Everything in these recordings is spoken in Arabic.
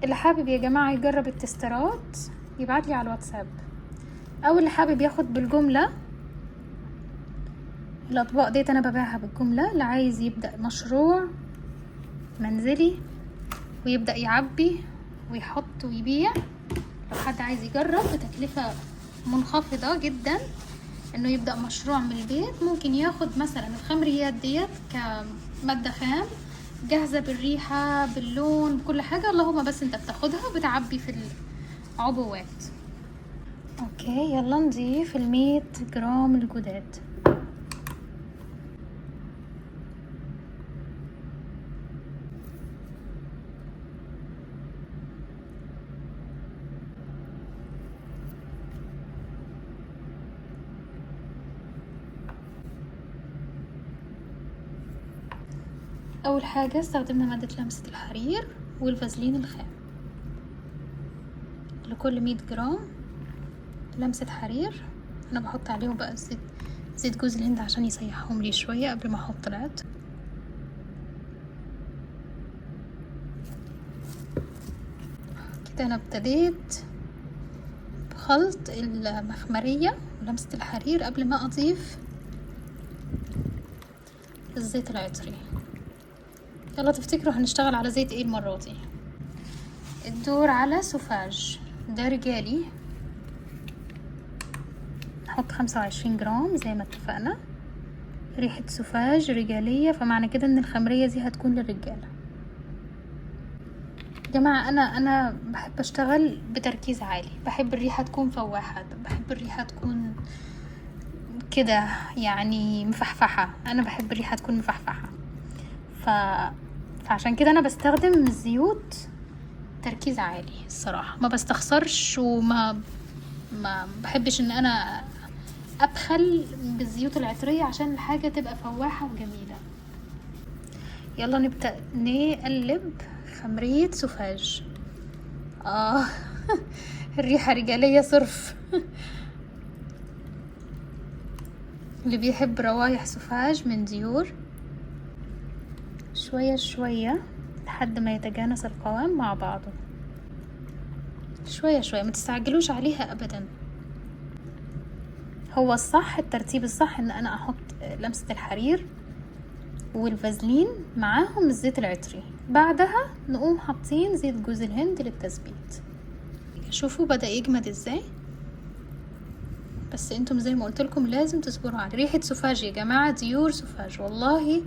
اللي حابب يا جماعة يجرب التسترات يبعتلي على الواتساب، او اللي حابب ياخد بالجملة. الاطباق ديت انا ببيعها بالجملة، اللي عايز يبدأ مشروع منزلي ويبدأ يعبي ويحط ويبيع. لو حد عايز يجرب بتكلفة منخفضة جدا انه يبدأ مشروع من البيت، ممكن ياخد مثلا الخمريات ديت كمادة خام جاهزة بالريحة باللون بكل حاجة، اللهم بس انت بتاخدها وبتعبي في العبوات. اوكي يلا نضيف 100 جرام الجداد. اول حاجة استخدمنا مادة لمسة الحرير والفازلين الخام. لكل 100 جرام لمسة حرير انا بحط عليهم بقى زيت جوز الهند عشان يسيحهم لي شوية قبل ما احط العطر. كده انا ابتديت بخلط المخمرية ولمسة الحرير قبل ما اضيف الزيت العطري. يلا تفتكروا هنشتغل على زيت ايه المرة دي؟ الدور على سوفاج ده رجالي، نحط 25 جرام زي ما اتفقنا. ريحة سوفاج رجالية، فمعنى كده ان الخمرية دي هتكون للرجالة. يا جماعة انا بحب اشتغل بتركيز عالي، بحب الريحة تكون فواحة، بحب الريحة تكون كده يعني مفحفحة. انا بحب الريحة تكون مفحفحة، فعشان كده انا بستخدم الزيوت تركيز عالي الصراحة، ما بستخسرش ما بحبش ان انا ابخل بالزيوت العطرية عشان الحاجة تبقى فواحة وجميلة. يلا نبدأ نقلب خمرية سوفاج. الريحة رجالية صرف. اللي بيحب روايح سوفاج من ديور، شوية شوية لحد ما يتجانس القوام مع بعضه، شوية شوية، ما تستعجلوش عليها ابدا. هو الصح، الترتيب الصح ان انا احط لمسة الحرير والفازلين معاهم الزيت العطري، بعدها نقوم حاطين زيت جوز الهند للتثبيت. شوفوا بدأ يجمد ازاي، بس انتم زي ما قلت لكم لازم تصبروا على ريحة سوفاج يا جماعة، ديور سوفاج والله.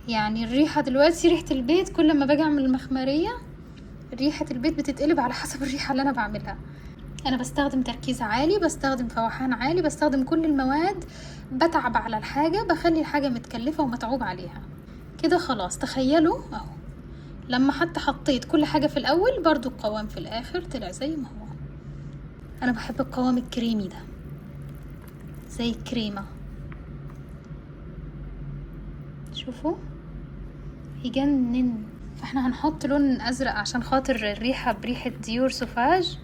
يعني الريحة دلوقتي ريحة البيت، كل ما باجي اعمل المخمرية ريحة البيت بتتقلب على حسب الريحة اللي انا بعملها. انا بستخدم تركيز عالي، بستخدم فوحان عالي، بستخدم كل المواد، بتعب على الحاجة، بخلي الحاجة متكلفة ومتعوب عليها كده. خلاص تخيلوا اهو، لما حتى حطيت كل حاجة في الاول برضو القوام في الاخر طلع زي ما هو. انا بحب القوام الكريمي ده زي الكريمة، شوفوا يجنن. فاحنا هنحط لون ازرق عشان خاطر الريحة بريحة ديور سوفاج،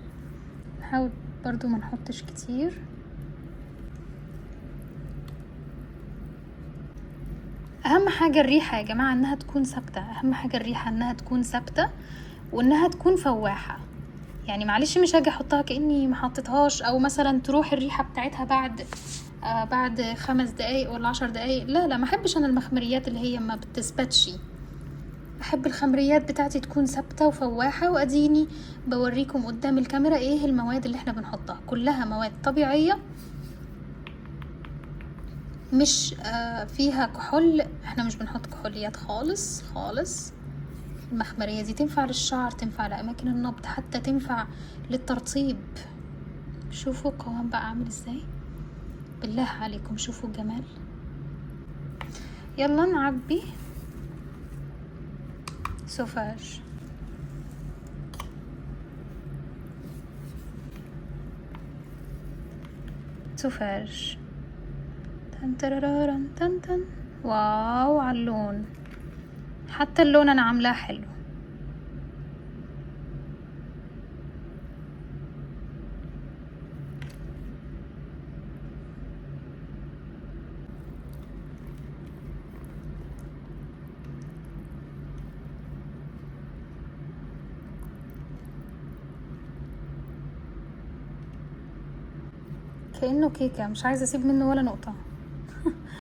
نحاول برضو ما نحطش كتير. اهم حاجة الريحة يا جماعة انها تكون ثابتة، اهم حاجة الريحة انها تكون ثابتة وانها تكون فواحة. يعني معلش مش هاجي احطها كأني ما حطيتهاش، او مثلا تروح الريحة بتاعتها بعد 5 دقايق ولا 10 دقايق. لا ما احبش انا المخمريات اللي هي ما بتثبتش، احب الخمريات بتاعتي تكون ثابته وفواحه. واديني بوريكم قدام الكاميرا ايه المواد اللي احنا بنحطها، كلها مواد طبيعيه مش فيها كحول. احنا مش بنحط كحوليات خالص خالص. المخمريه دي تنفع للشعر، تنفع لاماكن النبض، حتى تنفع للترطيب. شوفوا القوام بقى عامل ازاي، بالله عليكم شوفوا الجمال. يلا نعبي سوفاج. سوفاج تن ترارارن تن تن. واو على اللون، حتى اللون انا عاملاه حلو. كأنه كيكة، مش عايزة اسيب منه ولا نقطة.